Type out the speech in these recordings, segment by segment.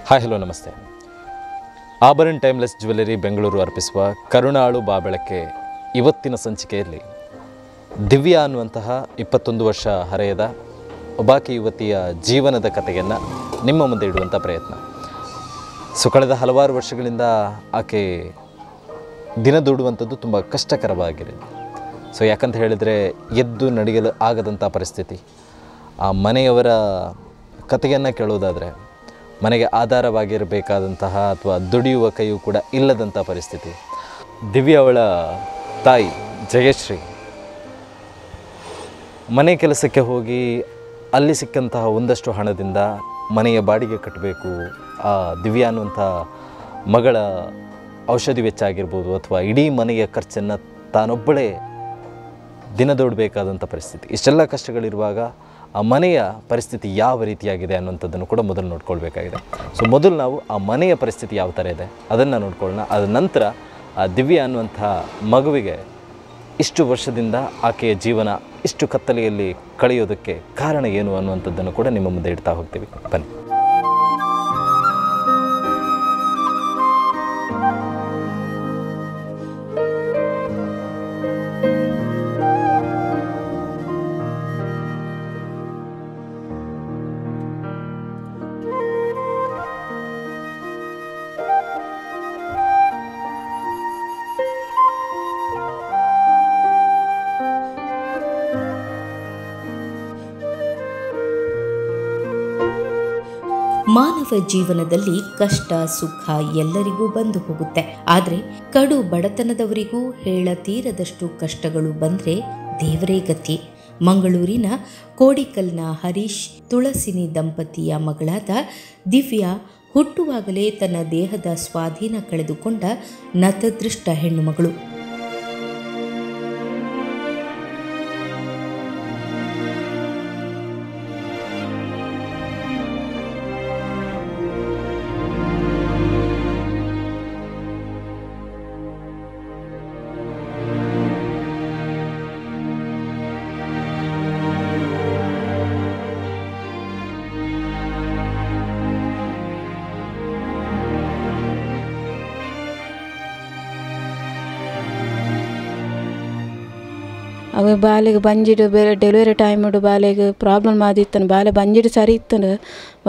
Hi hello ನಮಸ್ತೆ. ಆಭರಣ timeless jewellery Bengaluru ಅರ್ಪಿಸುವ ಕರುಣಾಳು ಬಾಬೆಳಕ್ಕೆ ಇವತ್ತಿನ ಸಂಚಿಕೆಯಲ್ಲಿ ದಿವ್ಯಾ ಅನ್ನುವಂತಹ 21 ವರ್ಷ ಹರೆಯದ ಒಬ್ಬಾಕಿ ಯುವತಿಯ ಜೀವನದ ಕಥೆಯನ್ನು ನಿಮ್ಮ ಮುಂದೆ ಇಡುವಂಥ ಪ್ರಯತ್ನ. ಕಳೆದ ಹಲವಾರು ವರ್ಷಗಳಿಂದ ಆಕೆ ದಿನ ದೂಡುವಂಥದ್ದು ತುಂಬ ಕಷ್ಟಕರವಾಗಿದೆ. ಯಾಕಂತ ಹೇಳಿದರೆ ಎದ್ದು ನಡೆಯಲು ಆಗದಂಥ ಪರಿಸ್ಥಿತಿ. ಆ ಮನೆಯವರ ಕಥೆಯನ್ನು ಕೇಳೋದಾದರೆ ಮನೆಗೆ ಆಧಾರವಾಗಿರಬೇಕಾದಂತಹ ಅಥವಾ ದುಡಿಯುವ ಕೈಯೂ ಕೂಡ ಇಲ್ಲದಂಥ ಪರಿಸ್ಥಿತಿ. ದಿವ್ಯಾ ಅವಳ ತಾಯಿ ಜಯಶ್ರೀ ಮನೆ ಕೆಲಸಕ್ಕೆ ಹೋಗಿ ಅಲ್ಲಿ ಸಿಕ್ಕಂತಹ ಒಂದಷ್ಟು ಹಣದಿಂದ ಮನೆಯ ಬಾಡಿಗೆ ಕಟ್ಟಬೇಕು, ಆ ದಿವ್ಯಾ ಅನ್ನುವಂಥ ಮಗಳ ಔಷಧಿ ವೆಚ್ಚ ಆಗಿರ್ಬೋದು ಅಥವಾ ಇಡೀ ಮನೆಯ ಖರ್ಚನ್ನು ತಾನೊಬ್ಬಳೇ ದಿನದೋಡಬೇಕಾದಂಥ ಪರಿಸ್ಥಿತಿ. ಇಷ್ಟೆಲ್ಲ ಕಷ್ಟಗಳಿರುವಾಗ ಆ ಮನೆಯ ಪರಿಸ್ಥಿತಿ ಯಾವ ರೀತಿಯಾಗಿದೆ ಅನ್ನುವಂಥದ್ದನ್ನು ಕೂಡ ಮೊದಲು ನೋಡ್ಕೊಳ್ಬೇಕಾಗಿದೆ. ಮೊದಲು ನಾವು ಆ ಮನೆಯ ಪರಿಸ್ಥಿತಿ ಯಾವ ಥರ ಇದೆ ಅದನ್ನು ನೋಡ್ಕೊಳ್ಳೋಣ. ಅದ ನಂತರ ಆ ದಿವ್ಯಾ ಅನ್ನುವಂಥ ಮಗುವಿಗೆ ಇಷ್ಟು ವರ್ಷದಿಂದ ಆಕೆಯ ಜೀವನ ಇಷ್ಟು ಕತ್ತಲೆಯಲ್ಲಿ ಕಳೆಯೋದಕ್ಕೆ ಕಾರಣ ಏನು ಅನ್ನುವಂಥದ್ದನ್ನು ಕೂಡ ನಿಮ್ಮ ಮುಂದೆ ಇಡ್ತಾ ಹೋಗ್ತೀವಿ. ಬನ್ನಿ. ಮಾನವ ಜೀವನದಲ್ಲಿ ಕಷ್ಟ ಸುಖ ಎಲ್ಲರಿಗೂ ಬಂದು ಹೋಗುತ್ತೆ. ಆದರೆ ಕಡು ಬಡತನದವರಿಗೂ ಹೇಳತೀರದಷ್ಟು ಕಷ್ಟಗಳು ಬಂದ್ರೆ ದೇವರೇ ಗತಿ. ಮಂಗಳೂರಿನ ಕೋಡಿಕಲ್ನ ಹರೀಶ್ ತುಳಸಿನಿ ದಂಪತಿಯ ಮಗಳಾದ ದಿವ್ಯಾ ಹುಟ್ಟುವಾಗಲೇ ತನ್ನ ದೇಹದ ಸ್ವಾಧೀನ ಕಳೆದುಕೊಂಡ ನತದೃಷ್ಟ ಹೆಣ್ಣು ಮಗಳು. ಅವ ಬಾಲೆಗೆ ಬಂಜಿಡು ಬೇರೆ ಡೆಲಿವರಿ ಟೈಮುಡು ಬಾಲೆಗೆ ಪ್ರಾಬ್ಲಮ್ ಆದಿತ್ತನು. ಬಾಲೆ ಬಂಜಿಡು ಸರಿ ಇತ್ತನು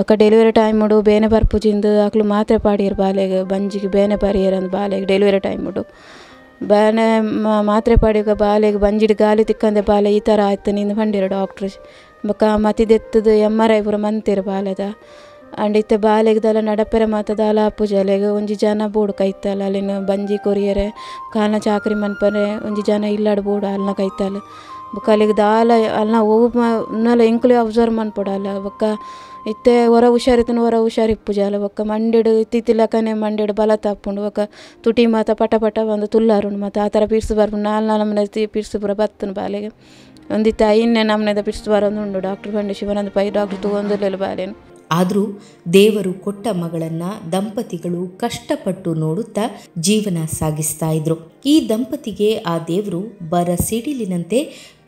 ಒಕ್ಕ ಡೆಲಿವರಿ ಟೈಮುಡು ಬೇನೆ ಬರ್ಪುಜಿಂದು ಅಕ್ಲು ಮಾತ್ರೆ ಪಾಡಿಯರು ಬಾಲೆಗೆ ಬಂಜಿಗೆ ಬೇನೆ ಪರಿಯರಂದು ಬಾಲೆಗೆ ಡೆಲಿವರಿ ಟೈಮುಡು ಬೇನೆ ಮಾತ್ರೆ ಪಾಡಿಗ ಬಾಲೆಗೆ ಬಂಜಿಡು ಗಾಲಿ ತಿಕ್ಕಂದೆ ಬಾಲೆ ಈ ಥರ ಆಯ್ತು ನಿಂದು ಬಂದಿರು ಡಾಕ್ಟ್ರು ಬೊಕ್ಕ ಮತ್ತಿದೆತ್ತದು MRI ಪೂರ ಮಂತಿರು ಬಾಲೆದ ಅಂಡಿತ್ತೆ ಬಾಲೆಗ್ದಲ್ಲ ನಡಪೆರೆ ಮಾತದಾಲ ಪೂಜೆಲೆಗೆ ಒಂಜಿ ಜನ ಬೋಡು ಕೈತಲ್ಲ ಅಲ್ಲಿನ ಬಂಜಿ ಕೊರಿಯರೆ ಕಾಲ್ನ ಚಾಕರಿ ಮನ್ಪರೆ ಒಂಜಿ ಜನ ಇಲ್ಲಾಡು ಬೋಡು ಅಲ್ನ ಕೈತಲ್ಲ ಬೊಕ್ಕ ಅಲ್ಲಿಗೆ ದಾಲ ಅಲ್ನ ಹೋಗಲ್ಲ ಎಂಕುಲಿ ಅಬ್ಸರ್ವ್ ಮನ್ಪೊಡಲ್ಲ ಬೊಕ್ಕ ಇತ್ತೆ ಹೊರ ಹುಷಾರಿತನ ಹೊರ ಹುಷಾರಿಪ್ಪುಜಾಲ ಬೊಕ್ಕ ಮಂಡೆಡು ಇತ್ತಿತ್ತಿಲಕನೆ ಮಂಡೆಡು ಬಲ ತಪ್ಪುಂಡು ಬೊಕ್ಕ ತುಟಿ ಮಾತ ಪಟ ಪಟ ಬಂದು ತುಲ್ಲಾರುಂಡು ಮತ್ತು ಆ ಥರ ಪಿರ್ಸು ಬರ್ಪುಂಡು ನಾಲ್ಕು ನಮ್ಮನೆ ಪಿರ್ಸು ಪೂರ ಬತ್ತನು ಬಾಲೆಗೆ ಒಂದಿತ್ತು ಐನ್ನೇ ನಮ್ಮನೆದ ಪಿರ್ಸು ಬರೋದು ಡಾಕ್ಟ್ರ್ ಬಂದು ಶಿವನಂದ ಪೈ ಡಾಕ್ಟ್ರ್ ತಗೊಂದಿರಲಿಲ್ಲ ಬಾಲೇನು. ಆದರೂ ದೇವರು ಕೊಟ್ಟ ಮಗಳನ್ನ ದಂಪತಿಗಳು ಕಷ್ಟಪಟ್ಟು ನೋಡುತ್ತಾ ಜೀವನ ಸಾಗಿಸ್ತಾ ಇದ್ರು. ಈ ದಂಪತಿಗೆ ಆ ದೇವರು ಬರ ಸಿಡಿಲಿನಂತೆ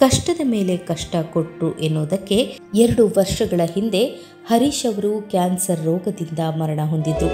ಕಷ್ಟದ ಮೇಲೆ ಕಷ್ಟ ಕೊಟ್ಟರು ಎನ್ನುವುದಕ್ಕೆ 2 ವರ್ಷಗಳ ಹಿಂದೆ ಹರೀಶ್ ಅವರು ಕ್ಯಾನ್ಸರ್ ರೋಗದಿಂದ ಮರಣ ಹೊಂದಿದ್ರು.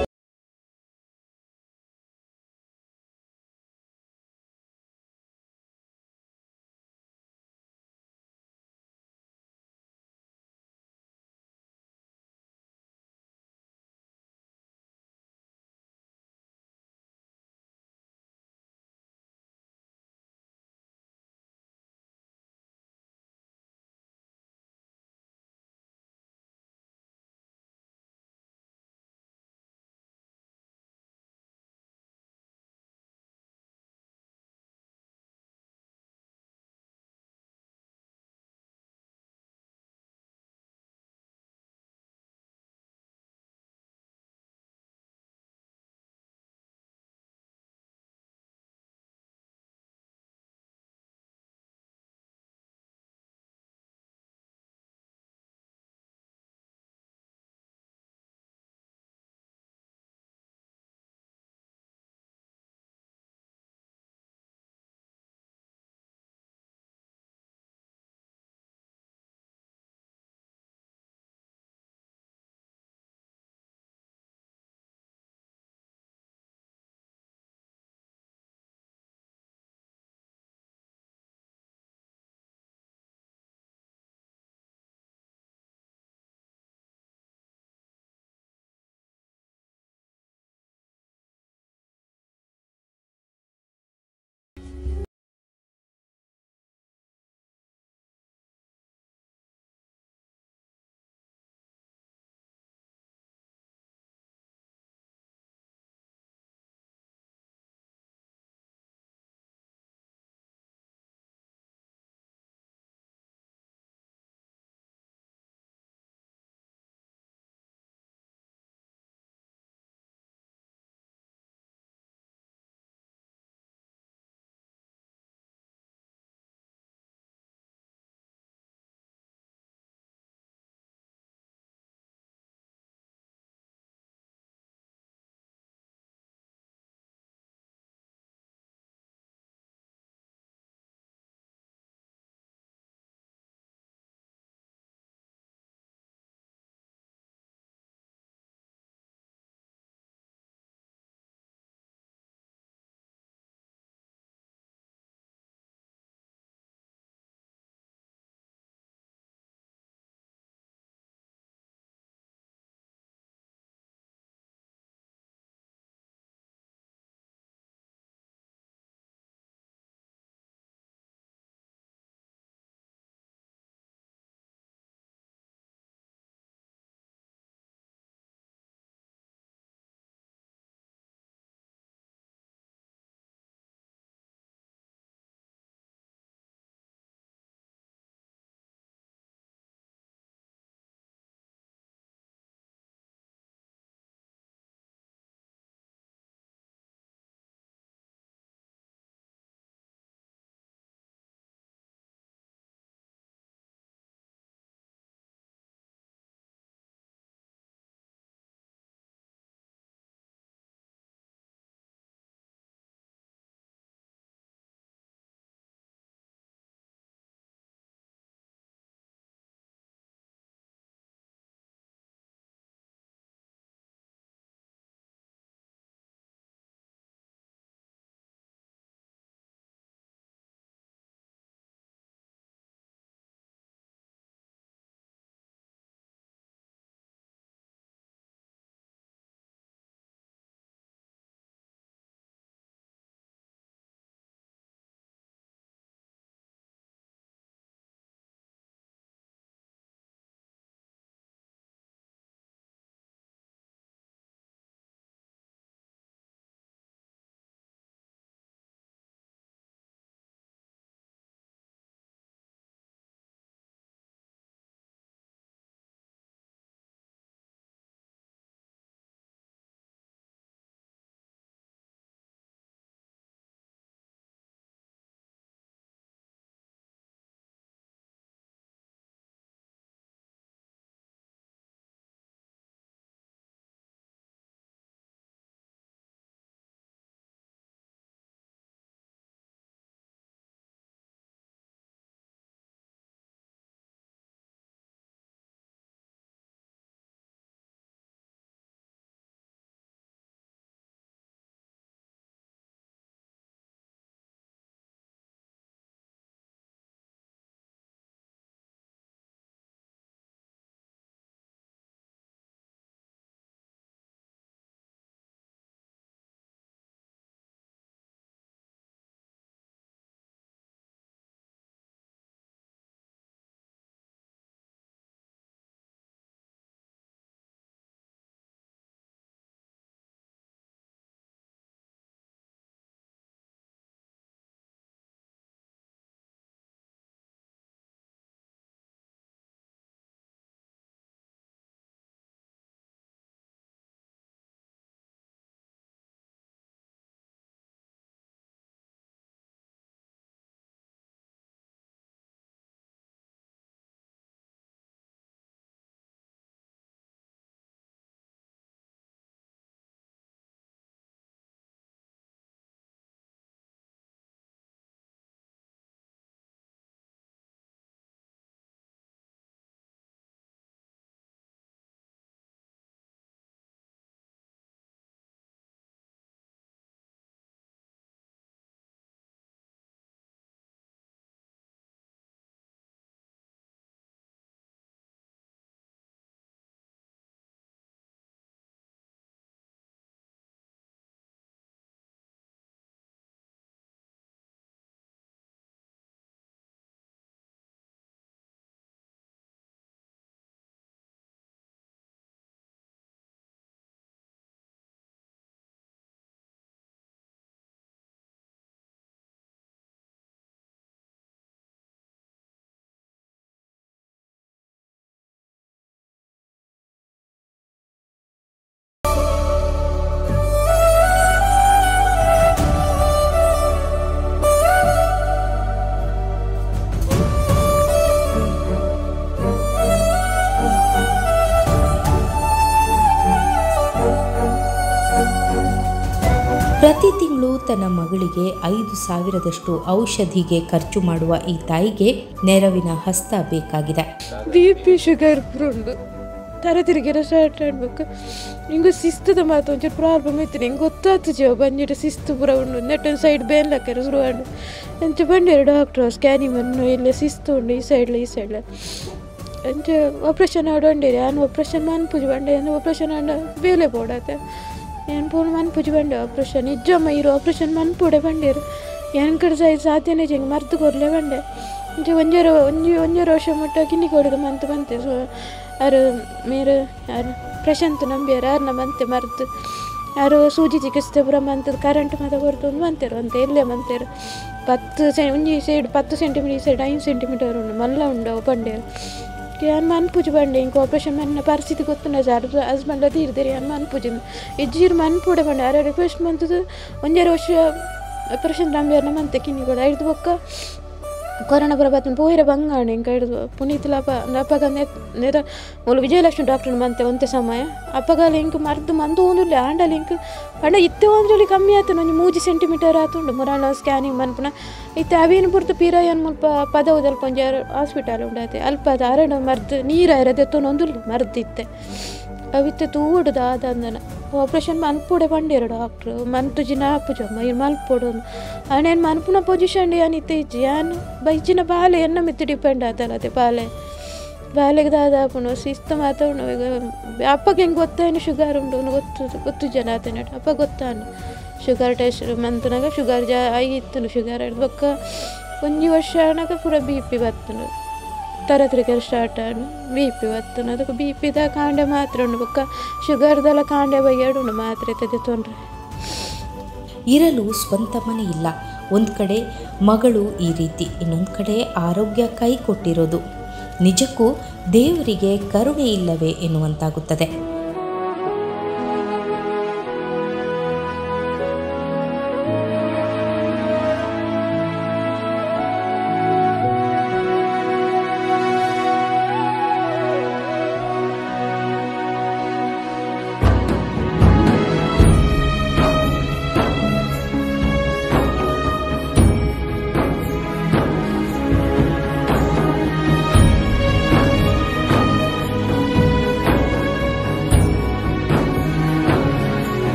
ಪ್ರತಿ ತಿಂಗಳು ತನ್ನ ಮಗಳಿಗೆ 5,000ದಷ್ಟು ಔಷಧಿಗೆ ಖರ್ಚು ಮಾಡುವ ಈ ತಾಯಿಗೆ ನೆರವಿನ ಹಸ್ತ ಬೇಕಾಗಿದೆ. BP ಶುಗರ್ ಉಂಡು, ತಲೆ ತಿರುಗಿರ ಸ್ಟಾರ್ಟ್ ಆಡ್ಬೇಕು. ಹಿಂಗೆ ಶಿಸ್ತದ ಮಾತು ಒಂಚೂರು ಪ್ರಾಬ್ಲಮ್ ಇತ್ತು. ಹಿಂಗೆ ಗೊತ್ತಾಯ್ತು ಜೀವ ಬಂದಿಟ್ಟು ಶಿಸ್ತು ಪೂರ ಉಂಡು. ನೆಟ್ಟೊಂದು ಸೈಡ್ ಬೇನ್ಲಕ್ಕರ ಶುರು ಮಾಡು ಎಂಚ ಬಂದಿರು ಡಾಕ್ಟ್ರು ಸ್ಕ್ಯಾನಿಂಗ್ ಬಂದು ಇಲ್ಲ ಶಿಸ್ತು ಉಂಡು ಈ ಸೈಡ್ಲ ಎಂಚ ಆಪ್ರೇಷನ್ ಆಡೋಂಡಿರಿ ನಾನು ಆಪ್ರೇಷನ್ ಮನ್ಪುಜಿ ಬಂಡೆ ಅಂದ್ರೆ ಆಪ್ರೇಷನ್ ಆಡ ಬೇಲೆ ಪೋಡತ್ತೆ ಏನು ಪೂರ್ಣ ಮನ್ಪುಜಿ ಬಂಡೆ ಆಪ್ರೇಷನ್ ನಿಜಮ್ಮ ಇರು ಆಪ್ರೇಷನ್ ಮನ್ಪೂಡೆ ಬಂದಿರು ಏನು ಕಡೆ ಸಾಧ್ಯನೇ ಹಿಂಗೆ ಮರ್ತು ಕೊರಲೆ ಬಂಡೆ ಇಂಚ ಒಂಜರ ವರ್ಷ ಮುಟ್ಟ ಕಿನ್ನಿ ಕೊಡೋದು ಮಂತ್ ಬಂತೆ. ಸೊ ಯಾರು ಮೇರೆ ಯಾರು ಪ್ರಶಾಂತ್ ನಂಬಿಯಾರು ಯಾರನ್ನ ಬಂತೆ ಮರ್ತು ಯಾರು ಸೂಜಿ ಚಿಕಿತ್ಸೆ ಪೂರ ಮಂತದ್ದು ಕರೆಂಟ್ ಮಾತ ಕೊಡ್ತು ಒಂದು ಮಂತೇರು ಅಂತ ಎಲ್ಲೇ ಮಂತೇರು 10 ಸೈಡ್ 10 ಸೆಂಟಿಮೀಟರ್ ಈ ಸೈಡ್ 5 ಸೆಂಟಿಮೀಟರ್ ಉಂಡು ಮಲ್ಲ ಉಂಡು ಬಂಡೇರು ಯಾರು ಮನ್ಪೂಜಿ ಬಂಡೆ ಇಂಕ ಆಪ್ರೇಷನ್ ಮನ್ನ ಪರಿಸ್ಥಿತಿ ಗೊತ್ತುಂಡ ಸರ್ ಹಸ್ಬೆಂಡ್ ತೀರ್ದಿರಿ ಯಾರು ಮನ್ಪೂಜಿ ಇಜ್ಜಿರು ಮನ್ಪೂಡೆ ಬಂಡೆ ಯಾರು ರಿಕ್ವೆಸ್ಟ್ ಮಂತದ್ದು ಒಂಜರ ವರ್ಷ ಪ್ರಶಾಂತ್ ನಂಬಿಯಾರನ್ನ ಮಂತೆ ಕಿನ್ನಿ ಕೂಡ ಹಿಡ್ದು ಬೊಕ್ಕ ಕೊರೋನಾ ಬರಬಾರ್ದು ಪೋಯಿರ ಬಂಗಾಣೆ ಇಂಕ ಹಿಡಿದು ಪುನೀತ್ ಅಪ್ಪಗ ನೆರ ಮೊಲು ವಿಜಯಲಕ್ಷ್ಮಿ ಡಾಕ್ಟರ್ ಮಂತೆ ಒಂತೆ ಸಮಯ ಅಪ್ಪಗಾಲ ಇಂಕ ಮರ್ದು ಮಂದು ಒಂದುಲ್ಲೆ ಆಂಡಲ್ಲಿ ಇಂಕ ಪಂಡ ಇತ್ತೆ ಒಂದ್ರಲ್ಲಿ ಕಮ್ಮಿ ಆಯ್ತು ಒಂಜಿ 3 ಸೆಂಟಿಮೀಟರ್ ಆತುಂಡು ಮುರಾಳ ಸ್ಕ್ಯಾನಿಂಗ್ ಮನ್ಪುನ ಇತ್ತೆ ಅವೇನು ಪುರ್ತು ಪಿರಾಯನ್ ಮುಲ್ಪ ಪದವು ಅಲ್ಪ ಒಂಜಿ ಹಾಸ್ಪಿಟಲ್ ಉಂಡಾತೆ ಅಲ್ಪ ಅದು ಅರಣ ಮರ್ದು ನೀರ ಇರದೆತ್ತು ಒಂದುಲ್ಲೆ ಮರ್ದು ಇತ್ತೆ ಅವಿತ್ತೆ ತೂಡುದು ಆದಂದನ ಆಪ್ರೇಷನ್ ಮನ್ಪೂಡೆ ಬಂಡೇರು ಡಾಕ್ಟ್ರು ಮನ್ತುಜಿ ನಾಪುಜಮ್ಮ ಇರು ಮಲ್ಪೋಡು ಅವನೇನು ಮನ್ಪುನ ಪೊಸಿಷನ್ ಏನಿತ್ತೆ ಇಜ್ಜಿ ಯಾನು ಬೈಜಿನ ಬಾಲೆ ಎನ್ನ ಮಿತ್ತು ಡಿಪೆಂಡ್ ಆತಲ್ಲ ಅದೇ ಬಾಲೆಗೆ ದಾದಾಪುನು ಶಿಸ್ತು ಮಾತಾಡು ಈಗ ಅಪ್ಪಗೆ ಹೆಂಗೆ ಗೊತ್ತೇನು ಶುಗರ್ ಉಂಡು ಗೊತ್ತು ಜನ ಆತನ ಅಪ್ಪ ಗೊತ್ತಾನು ಶುಗರ್ ಟೆಸ್ಟ್ ಮಂತನಾಗ ಶುಗರ್ ಆಗಿತ್ತು ಶುಗರ್ ಬೊಕ್ಕ ಒಂಜಿ ವರ್ಷ ಆನಾಗ ಪೂರ BP ಬತ್ತನು ತರತ್ರಿಕೆ ಸ್ಟಾರ್ಟ್ ಆಡು BP ಬತ್ತನು ಅದಕ್ಕೆ BPದ ಕಾಂಡೆ ಮಾತ್ರ ಉಂಡು ಬೊಕ್ಕ ಶುಗರ್ದೆಲ್ಲ ಕಾಂಡೆ ಬೈಯಾಡು ಉಂಡು ಮಾತ್ರೆ ತೆದೆ ತೊಂದರೆ. ಇರಲು ಸ್ವಂತ ಮನೆ ಇಲ್ಲ. ಒಂದು ಕಡೆ ಮಗಳು ಈ ರೀತಿ, ಇನ್ನೊಂದು ಕಡೆ ಆರೋಗ್ಯ ಕೈ ಕೊಟ್ಟಿರೋದು. ನಿಜಕ್ಕೂ ದೇವರಿಗೆ ಕರುಣೆ ಇಲ್ಲವೇ ಎನ್ನುವಂತಾಗುತ್ತದೆ.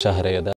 ಹರೆಯದ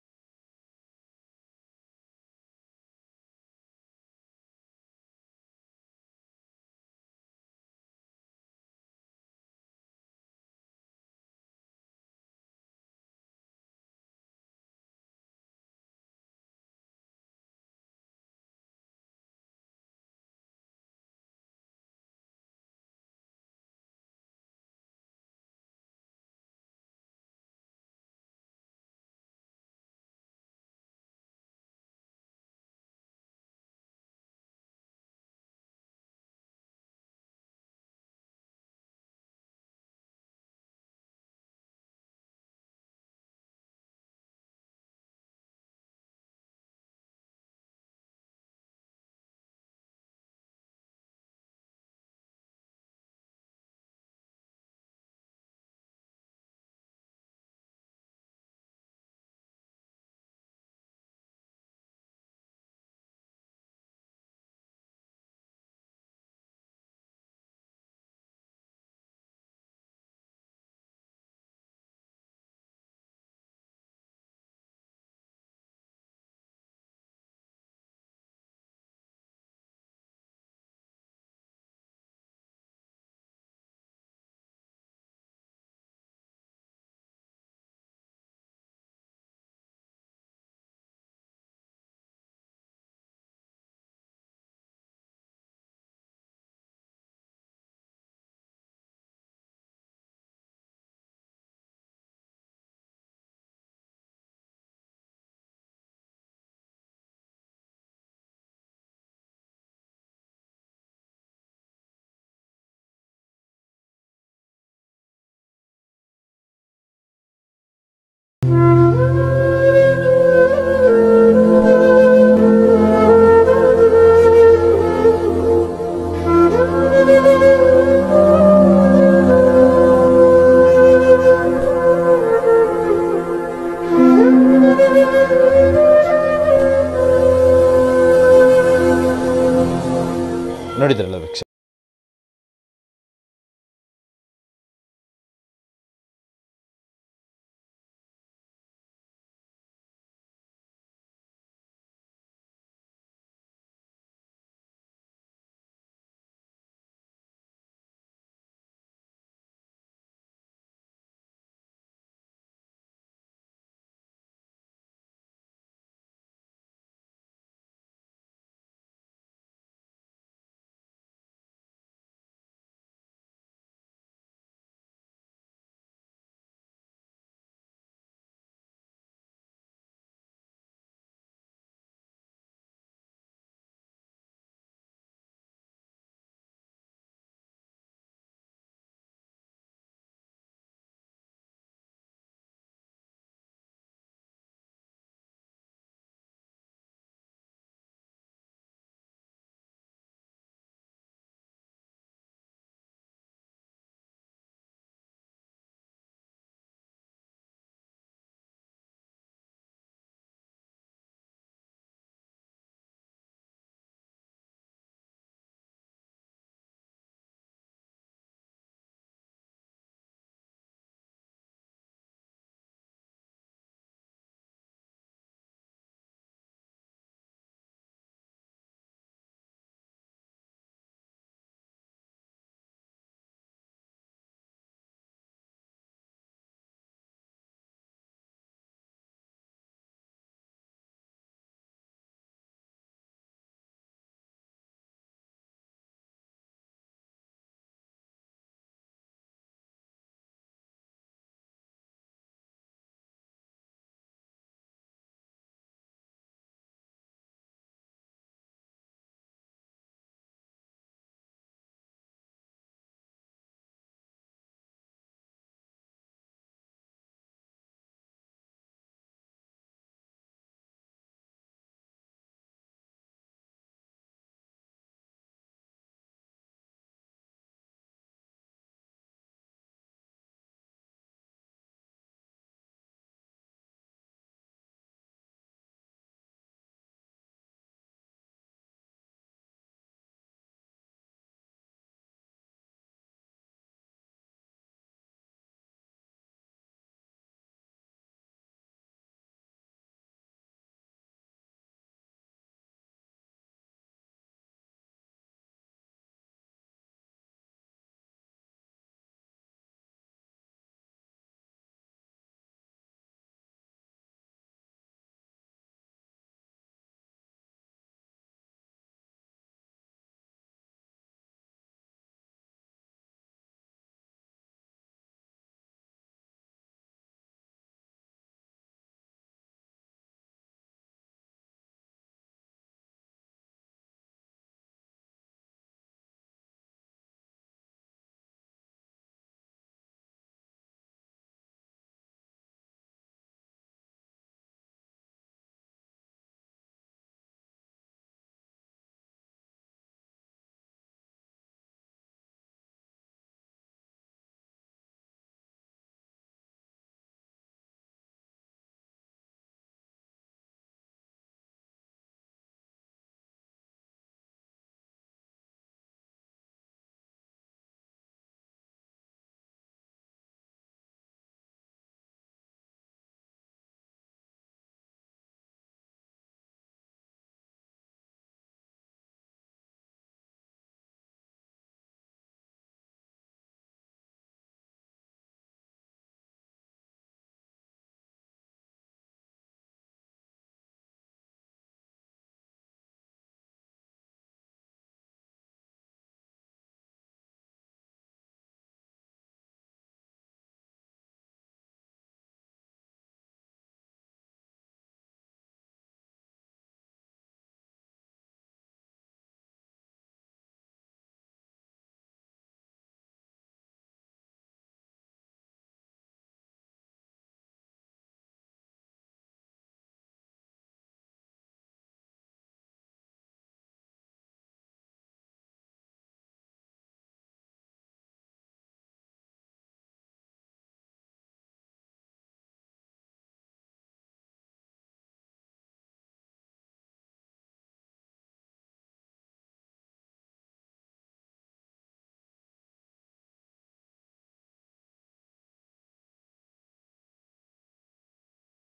ನೋಡಿದ್ರಲ್ಲ ವೀಕ್ಷಕ,